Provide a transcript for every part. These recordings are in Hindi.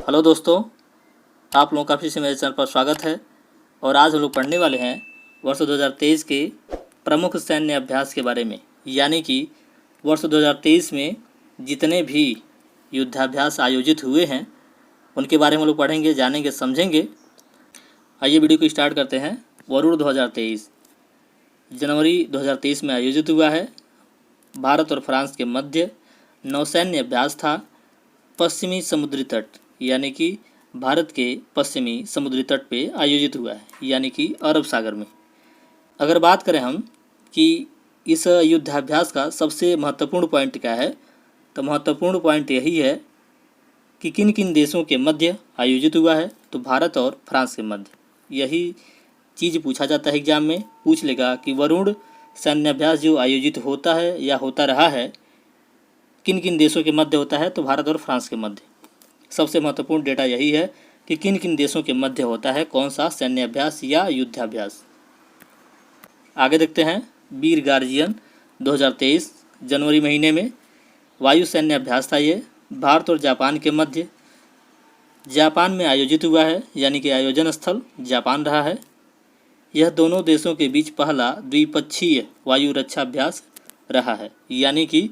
हेलो दोस्तों, आप लोगों का फिर से मेरे चैनल पर स्वागत है। और आज हम लोग पढ़ने वाले हैं वर्ष 2023 के प्रमुख सैन्य अभ्यास के बारे में। यानी कि वर्ष 2023 में जितने भी युद्धाभ्यास आयोजित हुए हैं उनके बारे में हम लोग पढ़ेंगे, जानेंगे, समझेंगे। आइए वीडियो को स्टार्ट करते हैं। वरुण 2023 जनवरी 2023 में आयोजित हुआ है। भारत और फ्रांस के मध्य नौसैन्य अभ्यास था। पश्चिमी समुद्री तट यानी कि भारत के पश्चिमी समुद्री तट पे आयोजित हुआ है, यानी कि अरब सागर में। अगर बात करें हम कि इस युद्धाभ्यास का सबसे महत्वपूर्ण पॉइंट क्या है, तो महत्वपूर्ण पॉइंट यही है कि किन किन देशों के मध्य आयोजित हुआ है। तो भारत और फ्रांस के मध्य। यही चीज़ पूछा जाता है एग्जाम में, पूछ लेगा कि वरुण सैन्य अभ्यास जो आयोजित होता है या होता रहा है किन किन देशों के मध्य होता है, तो भारत और फ्रांस के मध्य। सबसे महत्वपूर्ण डेटा यही है कि किन किन देशों के मध्य होता है कौन सा सैन्य अभ्यास या युद्धाभ्यास। आगे देखते हैं। वीर गार्जियन 2023 जनवरी महीने में वायु सैन्य अभ्यास था। ये भारत और जापान के मध्य जापान में आयोजित हुआ है, यानी कि आयोजन स्थल जापान रहा है। यह दोनों देशों के बीच पहला द्विपक्षीय वायु रक्षा अभ्यास रहा है, यानी कि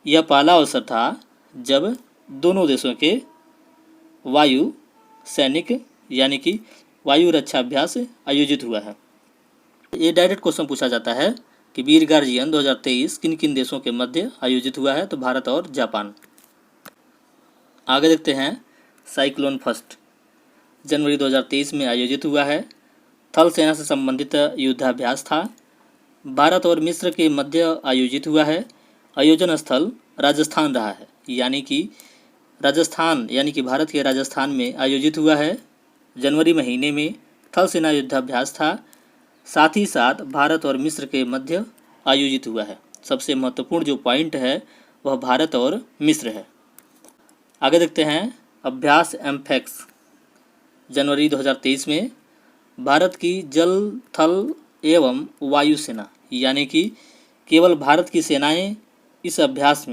यह पहला अवसर था जब दोनों देशों के वायु सैनिक यानी कि वायु रक्षा अभ्यास आयोजित हुआ है। ये डायरेक्ट क्वेश्चन पूछा जाता है कि वीर गार्जियन 2023 किन किन देशों के मध्य आयोजित हुआ है, तो भारत और जापान। आगे देखते हैं। साइक्लोन फर्स्ट जनवरी 2023 में आयोजित हुआ है। थल सेना से संबंधित युद्धाभ्यास था। भारत और मिस्र के मध्य आयोजित हुआ है। आयोजन स्थल राजस्थान रहा है, यानी कि राजस्थान यानी कि भारत के राजस्थान में आयोजित हुआ है। जनवरी महीने में थल सेना युद्धाभ्यास था। साथ ही साथ भारत और मिस्र के मध्य आयोजित हुआ है। सबसे महत्वपूर्ण जो पॉइंट है वह भारत और मिस्र है। आगे देखते हैं। अभ्यास एम्फेक्स जनवरी 2023 में भारत की जल, थल एवं वायु सेना यानी कि केवल भारत की सेनाएं इस अभ्यास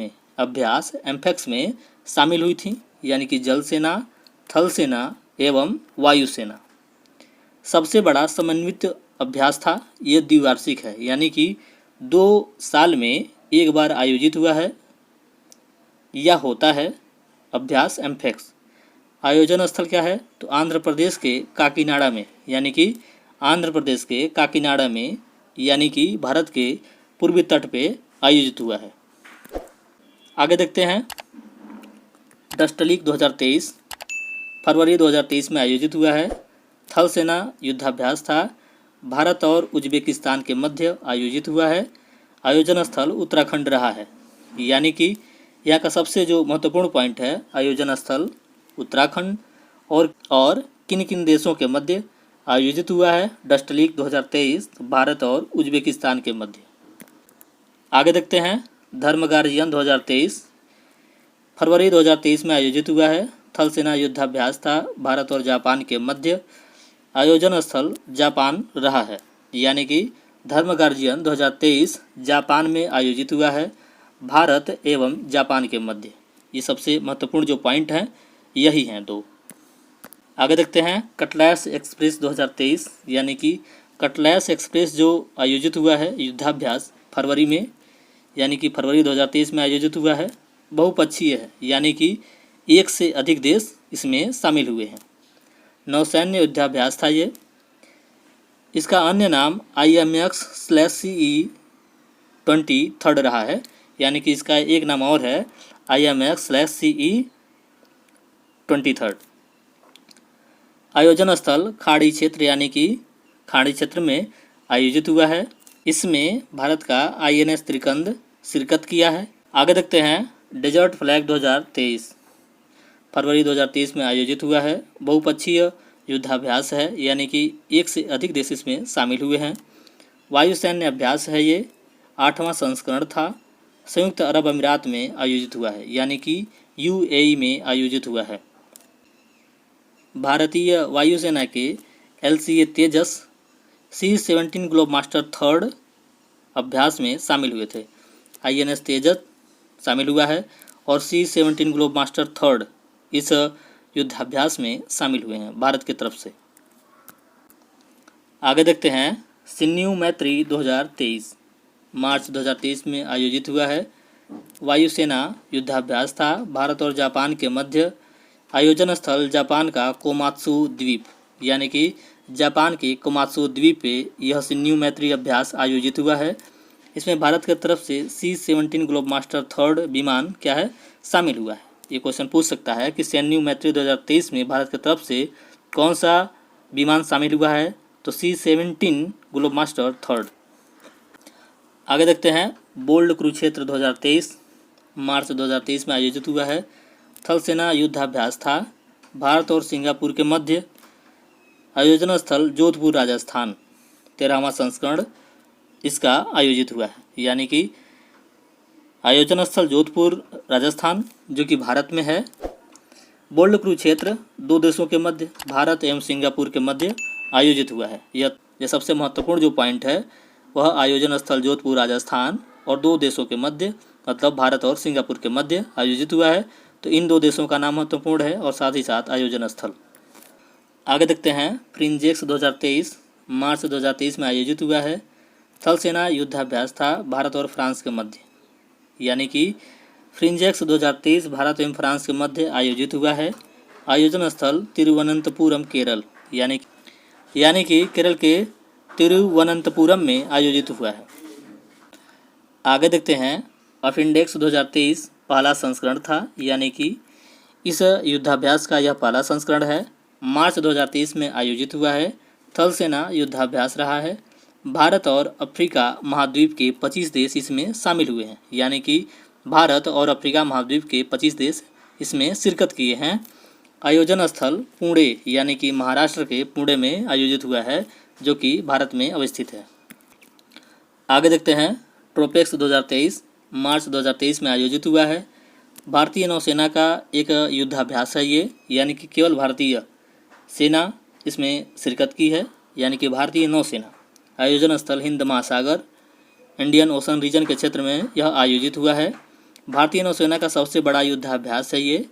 एम्फेक्स में शामिल हुई थी, यानी कि जल सेना, थल सेना एवं वायु सेना। सबसे बड़ा समन्वित अभ्यास था। ये द्विवार्षिक है, यानी कि 2 साल में एक बार आयोजित हुआ है या होता है अभ्यास एम्फेक्स। आयोजन स्थल क्या है, तो आंध्र प्रदेश के काकीनाडा में, यानी कि आंध्र प्रदेश के काकीनाडा में, यानी कि भारत के पूर्वी तट पे आयोजित हुआ है। आगे देखते हैं। डस्टलीक 2023 फरवरी 2023 में आयोजित हुआ है। थल सेना युद्धाभ्यास था। भारत और उज्बेकिस्तान के मध्य आयोजित हुआ है। आयोजन स्थल उत्तराखंड रहा है, यानी कि यहाँ का सबसे जो महत्वपूर्ण पॉइंट है आयोजन स्थल उत्तराखंड और किन किन देशों के मध्य आयोजित हुआ है। डस्टलीक 2023 भारत और उज्बेकिस्तान के मध्य। आगे देखते हैं। धर्म गार्जियन 2023 फरवरी 2023 में आयोजित हुआ है। थल सेना युद्धाभ्यास था। भारत और जापान के मध्य आयोजन स्थल जापान रहा है, यानी कि धर्म गार्जियन 2023 जापान में आयोजित हुआ है, भारत एवं जापान के मध्य। ये सबसे महत्वपूर्ण जो पॉइंट हैं यही हैं 2। आगे देखते हैं। कटलैश एक्सप्रेस 2023 यानी कि कटलैश एक्सप्रेस जो आयोजित हुआ है युद्धाभ्यास फरवरी में, यानी कि फरवरी 2023 में आयोजित हुआ है। बहुपक्षीय है, यानी कि 1 से अधिक देश इसमें शामिल हुए हैं। नौसैन्य युद्धाभ्यास था ये। इसका अन्य नाम IMX/CE-23 रहा है, यानी कि इसका एक नाम और है IMX/CE-23। आयोजन स्थल खाड़ी क्षेत्र यानी कि खाड़ी क्षेत्र में आयोजित हुआ है। इसमें भारत का INS त्रिकंद शिरकत किया है। आगे देखते हैं। डेजर्ट फ्लैग 2023 फरवरी 2023 में आयोजित हुआ है। बहुपक्षीय युद्धाभ्यास है, यानी कि 1 से अधिक देश इसमें शामिल हुए हैं। वायु सैन्य अभ्यास है। ये 8वां संस्करण था। संयुक्त अरब अमीरात में आयोजित हुआ है, यानी कि UAE में आयोजित हुआ है। भारतीय वायुसेना के LCA तेजस C-17 ग्लोब मास्टर 3rd अभ्यास में शामिल हुए थे। INS तेजस शामिल हुआ है और C-17 ग्लोब मास्टर 3rd इस युद्धाभ्यास में शामिल हुए हैं भारत की तरफ से। आगे देखते हैं सिन्यू मैत्री 2023 मार्च 2023 में आयोजित हुआ है। वायुसेना युद्धाभ्यास था। भारत और जापान के मध्य आयोजन स्थल जापान का कोमात्सु द्वीप यानी कि जापान के कोमात्सु द्वीप पे यह सिन्यू मैत्री अभ्यास आयोजित हुआ है। इसमें भारत की तरफ से C-17 ग्लोबमास्टर 3 विमान क्या है शामिल हुआ है। ये क्वेश्चन पूछ सकता है कि सिन्यू मैत्री 2023 में भारत की तरफ से कौन सा विमान शामिल हुआ है, तो C-17 ग्लोबमास्टर 3। आगे देखते हैं बोल्ड कुरुक्षेत्र 2023 मार्च 2023 में आयोजित हुआ है। थल सेना युद्धाभ्यास था। भारत और सिंगापुर के मध्य आयोजन स्थल जोधपुर राजस्थान 13वां संस्करण इसका आयोजित हुआ है, यानी कि आयोजन स्थल जोधपुर राजस्थान जो कि भारत में है। बोल्ड कुरुक्षेत्र दो देशों के मध्य भारत एवं सिंगापुर के मध्य आयोजित हुआ है। यह सबसे महत्वपूर्ण जो पॉइंट है वह आयोजन स्थल जोधपुर राजस्थान और दो देशों के मध्य मतलब भारत और सिंगापुर के मध्य आयोजित हुआ है। तो इन दो देशों का नाम महत्वपूर्ण है और साथ ही साथ आयोजन स्थल। आगे देखते हैं फ्रिंजेक्स 2023 मार्च 2023 में आयोजित हुआ है। थल सेना युद्धाभ्यास था भारत और फ्रांस के मध्य, यानी कि फ्रिंजेक्स 2023 भारत एवं फ्रांस के मध्य आयोजित हुआ है। आयोजन स्थल तिरुवनंतपुरम केरल यानी कि केरल के तिरुवनंतपुरम में आयोजित हुआ है। आगे देखते हैं अफिंडेक्स 2023 पहला संस्करण था, यानी कि इस युद्धाभ्यास का यह पहला संस्करण है। मार्च 2023 में आयोजित हुआ है। थल सेना युद्धाभ्यास रहा है। भारत और अफ्रीका महाद्वीप के 25 देश इसमें शामिल हुए हैं, यानी कि भारत और अफ्रीका महाद्वीप के 25 देश इसमें शिरकत किए हैं। आयोजन स्थल पुणे यानी कि महाराष्ट्र के पुणे में आयोजित हुआ है, जो कि भारत में अवस्थित है। आगे देखते हैं ट्रोपेक्स 2023 मार्च 2023 में आयोजित हुआ है। भारतीय नौसेना का एक युद्धाभ्यास है ये, यानी कि केवल भारतीय सेना इसमें शिरकत की है, यानी कि भारतीय नौसेना। आयोजन स्थल हिंद महासागर इंडियन ओशन रीजन के क्षेत्र में यह आयोजित हुआ है। भारतीय नौसेना का सबसे बड़ा युद्धाभ्यास है ये।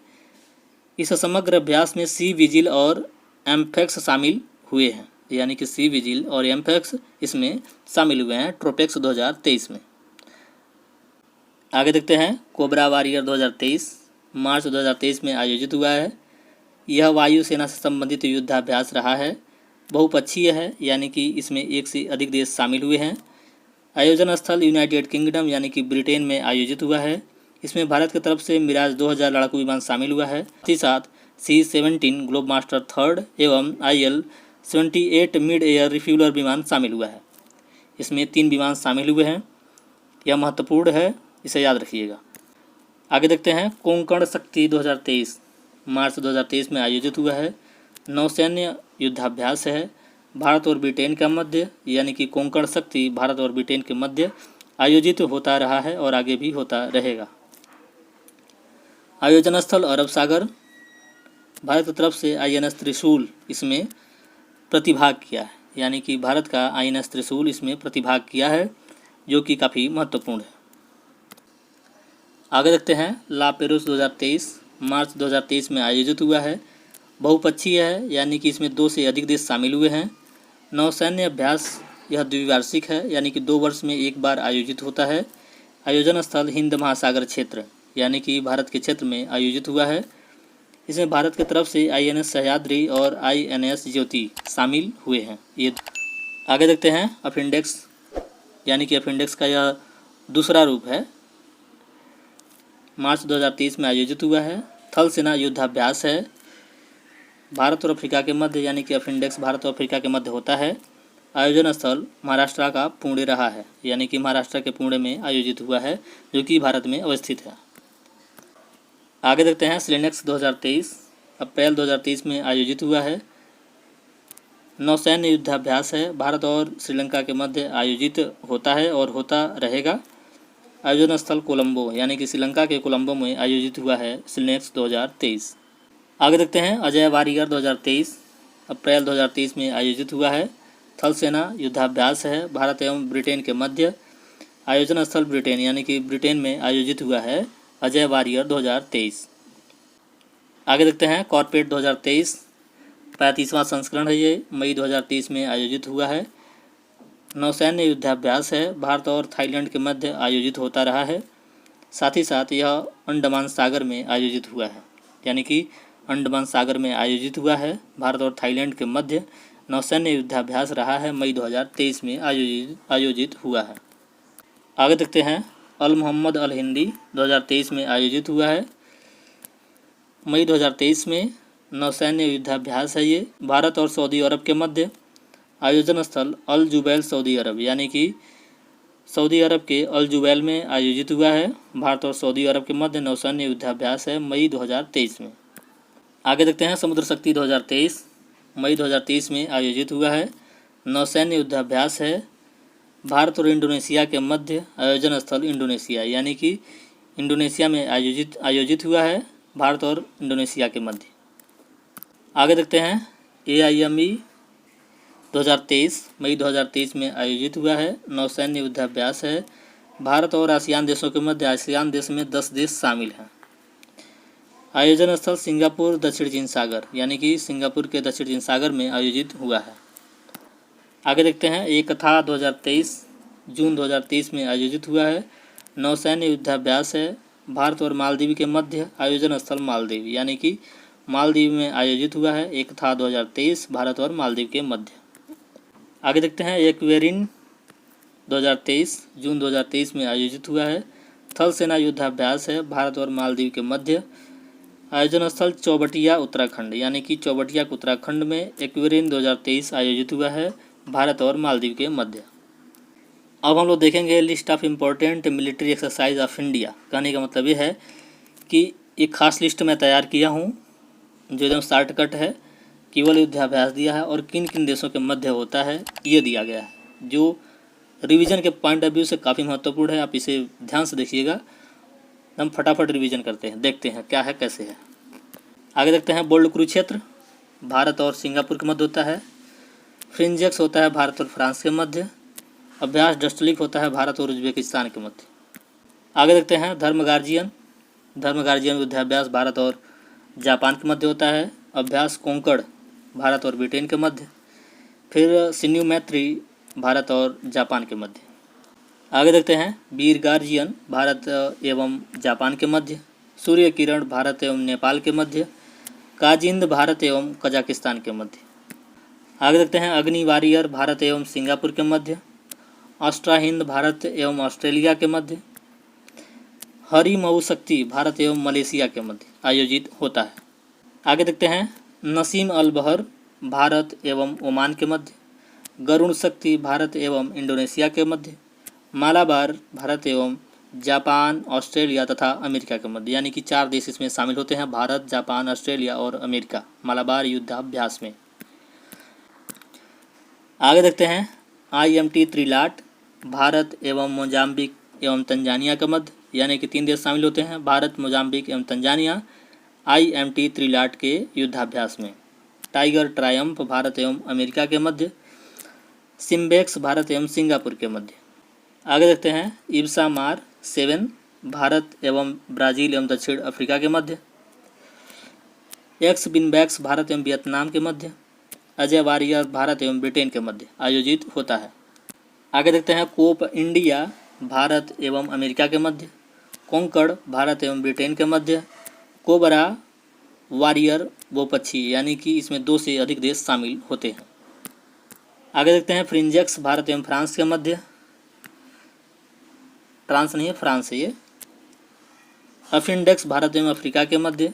इस समग्र अभ्यास में सी विजिल और एम्फेक्स शामिल हुए हैं, यानी कि सी विजिल और एम्फेक्स इसमें शामिल हुए हैं ट्रोपेक्स 2023 में। आगे देखते हैं कोबरा वॉरियर 2023 मार्च 2023 में आयोजित हुआ है। यह वायुसेना से संबंधित युद्धाभ्यास रहा है। बहुपक्षीय है, यानी कि इसमें एक से अधिक देश शामिल हुए हैं। आयोजन स्थल यूनाइटेड किंगडम यानी कि ब्रिटेन में आयोजित हुआ है। इसमें भारत की तरफ से मिराज 2000 लड़ाकू विमान शामिल हुआ है। साथ ही साथ C-17 ग्लोबमास्टर 3 एवं IL-78 मिड एयर रिफ्यूलर विमान शामिल हुआ है। इसमें 3 विमान शामिल हुए हैं। यह महत्वपूर्ण है, इसे याद रखिएगा। आगे देखते हैं कोंकण शक्ति 2023 मार्च 2023 में आयोजित हुआ है। नौसैन्य युद्धाभ्यास है भारत और ब्रिटेन के मध्य, यानी कि कोंकण शक्ति भारत और ब्रिटेन के मध्य आयोजित होता रहा है और आगे भी होता रहेगा। आयोजन स्थल अरब सागर। भारत की तरफ से INS त्रिशूल इसमें प्रतिभाग किया है, यानी कि भारत का INS त्रिशूल इसमें प्रतिभाग किया है, जो कि काफ़ी महत्वपूर्ण है। आगे देखते हैं ला पेरूस 2023 मार्च 2023 में आयोजित हुआ है। बहुपक्षीय है, यानी कि इसमें 2 से अधिक देश शामिल हुए हैं। नौसैन्य अभ्यास यह द्विवार्षिक है, यानी कि 2 वर्ष में एक बार आयोजित होता है। आयोजन स्थल हिंद महासागर क्षेत्र यानी कि भारत के क्षेत्र में आयोजित हुआ है। इसमें भारत की तरफ से INS सह्याद्री और INS ज्योति शामिल हुए हैं। ये आगे देखते हैं अफिंडेक्स, यानी कि अफिंडेक्स का यह दूसरा रूप है। मार्च 2023 में आयोजित हुआ है। थल सेना युद्धाभ्यास है भारत और अफ्रीका के मध्य, यानी कि अफिंडेक्स भारत और अफ्रीका के मध्य होता है। आयोजन स्थल महाराष्ट्र का पुणे रहा है, यानी कि महाराष्ट्र के पुणे में आयोजित हुआ है, जो कि भारत में अवस्थित है। आगे देखते हैं सिलेनेक्स 2023 अप्रैल 2023 में आयोजित हुआ है। नौसैन्य युद्धाभ्यास है भारत और श्रीलंका के मध्य आयोजित होता है और होता रहेगा। आयोजन स्थल कोलंबो, यानी कि श्रीलंका के कोलंबो में आयोजित हुआ है सिलेनेक्स 2023। आगे देखते हैं अजय वारियर 2023 अप्रैल 2023 में आयोजित हुआ है। थल सेना युद्धाभ्यास है भारत एवं ब्रिटेन के मध्य। आयोजन स्थल ब्रिटेन, यानी कि ब्रिटेन में आयोजित हुआ है अजय वारियर 2023। आगे देखते हैं कॉर्पेट 2023 35वां संस्करण है, ये मई 2023 में आयोजित हुआ है। नौसैन्य युद्धाभ्यास है, भारत और थाईलैंड के मध्य आयोजित होता रहा है। साथ ही साथ यह अंडमान सागर में आयोजित हुआ है, यानी कि अंडमान सागर में आयोजित हुआ है। भारत और थाईलैंड के मध्य नौसैन्य युद्धाभ्यास रहा है, मई 2023 में आयोजित हुआ है। आगे देखते हैं अल मोहम्मद अल हिंदी 2023 में आयोजित हुआ है, मई 2023 में नौसैन्य युद्धाभ्यास है। ये भारत और सऊदी अरब के मध्य आयोजन स्थल अल जुबैल सऊदी अरब, यानी कि सऊदी अरब के अल जुबैल में आयोजित हुआ है। भारत और सऊदी अरब के मध्य नौसैन्य युद्धाभ्यास है, मई 2023 में। आगे देखते हैं समुद्र शक्ति 2023 मई 2023 में आयोजित हुआ है। नौसैन्य युद्धाभ्यास है, भारत और इंडोनेशिया के मध्य आयोजन स्थल इंडोनेशिया, यानी कि इंडोनेशिया में आयोजित हुआ है, भारत और इंडोनेशिया के मध्य। आगे देखते हैं AIME 2023 मई 2023 में आयोजित हुआ है। नौसैन्य युद्धाभ्यास है, भारत और आसियान देशों के मध्य। आसियान देश में 10 देश शामिल हैं। आयोजन स्थल सिंगापुर दक्षिण चीन सागर, यानी कि सिंगापुर के दक्षिण चीन सागर में आयोजित हुआ है। आगे देखते हैं एकथा 2023 जून 2023 में आयोजित हुआ है। नौसैन्य युद्धाभ्यास है, भारत और मालदीव के मध्य आयोजन स्थल मालदीव, यानी कि मालदीव में आयोजित हुआ है। एकथा 2023 भारत और मालदीव के मध्य। आगे देखते हैं एक्वेरिन 2023 जून 2023 में आयोजित हुआ है। थल सेना युद्धाभ्यास है, भारत और मालदीव के मध्य। आयोजन स्थल चौबटिया उत्तराखंड, यानी कि चौबटिया उत्तराखंड में एक्वेरिन 2023 आयोजित हुआ है, भारत और मालदीव के मध्य। अब हम लोग देखेंगे list of important military exercise of India. कहने का मतलब ये है कि एक खास लिस्ट मैं तैयार किया हूँ जो एकदम शॉर्टकट है, केवल युद्धाभ्यास दिया है और किन किन देशों के मध्य होता है ये दिया गया है, जो रिवीजन के पॉइंट ऑफ व्यू से काफ़ी महत्वपूर्ण है। आप इसे ध्यान से देखिएगा। हम फटाफट रिवीजन करते हैं, देखते हैं क्या है कैसे है। आगे देखते हैं बोल्ड कुरुक्षेत्र भारत और सिंगापुर के मध्य होता है। फ्रिंजेक्स होता है भारत और फ्रांस के मध्य। अभ्यास डस्टलिक होता है भारत और उज्बेकिस्तान के मध्य। आगे देखते हैं धर्म गार्जियन युद्धाभ्यास भारत और जापान के मध्य होता है। अभ्यास कोंकण भारत और ब्रिटेन के मध्य। फिर सिन्यू मैत्री भारत और जापान के मध्य। आगे देखते हैं वीर गार्जियन भारत एवं जापान के मध्य। सूर्य किरण भारत एवं नेपाल के मध्य। काजिंद भारत एवं कजाकिस्तान के मध्य। आगे देखते हैं अग्नि वॉरियर भारत एवं सिंगापुर के मध्य। ऑस्ट्रा हिंद भारत एवं ऑस्ट्रेलिया के मध्य। हरी मऊ शक्ति भारत एवं मलेशिया के मध्य आयोजित होता है। आगे देखते हैं नसीम अल बहर भारत एवं ओमान के मध्य। गरुण शक्ति भारत एवं इंडोनेशिया के मध्य। मालाबार भारत एवं जापान, ऑस्ट्रेलिया तथा अमेरिका के मध्य, यानी कि 4 देश इसमें शामिल होते हैं, भारत, जापान, ऑस्ट्रेलिया और अमेरिका मालाबार युद्धाभ्यास में। आगे देखते हैं IMT त्रिलाट भारत एवं मोजाम्बिक एवं तंजानिया के मध्य, यानी कि 3 देश शामिल होते हैं, भारत, मोजाम्बिक एवं तंजानिया IMT त्रिलाट के युद्धाभ्यास में। टाइगर ट्रायम्फ भारत एवं अमेरिका के मध्य। सिम्बेक्स भारत एवं सिंगापुर के मध्य। आगे देखते हैं इब्सा मार 7 भारत एवं ब्राज़ील एवं दक्षिण अफ्रीका के मध्य। एक्स बिनबैक्स भारत एवं वियतनाम के मध्य। अजय वॉरियर भारत एवं ब्रिटेन के मध्य आयोजित होता है। आगे देखते हैं कोप इंडिया भारत एवं अमेरिका के मध्य। कोंकण भारत एवं ब्रिटेन के मध्य। कोबरा वॉरियर वो पक्षी, यानी कि इसमें 2 से अधिक देश शामिल होते हैं। आगे देखते हैं फ्रिंजेक्स भारत एवं फ्रांस के मध्य। फ्रांस नहीं है, फ्रांस है ये। अफिंडेक्स भारत एवं अफ्रीका के मध्य।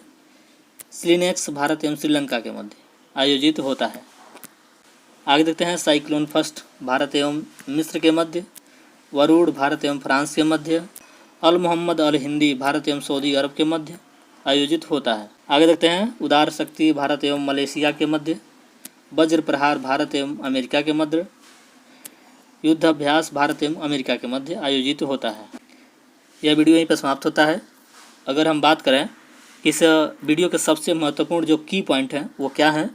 स्लिनेक्स भारत एवं श्रीलंका के मध्य आयोजित होता है। आगे देखते हैं साइक्लोन फर्स्ट भारत एवं मिस्र के मध्य। वरुण भारत एवं फ्रांस के मध्य। अल मोहम्मद अल हिंदी भारत एवं सऊदी अरब के मध्य आयोजित होता है। आगे देखते हैं उदार शक्ति भारत एवं मलेशिया के मध्य। वज्र प्रहार भारत एवं अमेरिका के मध्य। युद्धाभ्यास भारत एवं अमेरिका के मध्य आयोजित होता है। यह वीडियो यहीं पर समाप्त होता है। अगर हम बात करें इस वीडियो के सबसे महत्वपूर्ण जो की पॉइंट हैं वो क्या हैं,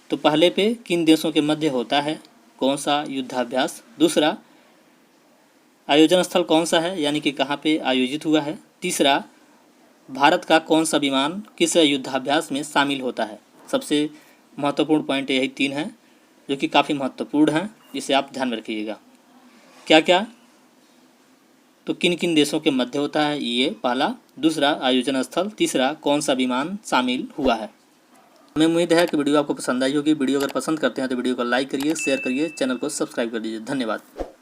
तो पहले पे किन देशों के मध्य होता है कौन सा युद्धाभ्यास। दूसरा, आयोजन स्थल कौन सा है, यानी कि कहाँ पे आयोजित हुआ है। तीसरा, भारत का कौन सा विमान किस युद्धाभ्यास में शामिल होता है? सबसे महत्वपूर्ण पॉइंट यही 3 हैं जो कि काफ़ी महत्वपूर्ण हैं, जिसे आप ध्यान में रखिएगा। क्या क्या? तो किन किन देशों के मध्य होता है, ये पहला। दूसरा, आयोजन स्थल। तीसरा, कौन सा विमान शामिल हुआ है। हमें उम्मीद है कि वीडियो आपको पसंद आई होगी। वीडियो अगर पसंद करते हैं तो वीडियो को लाइक करिए, शेयर करिए, चैनल को सब्सक्राइब कर दीजिए। धन्यवाद।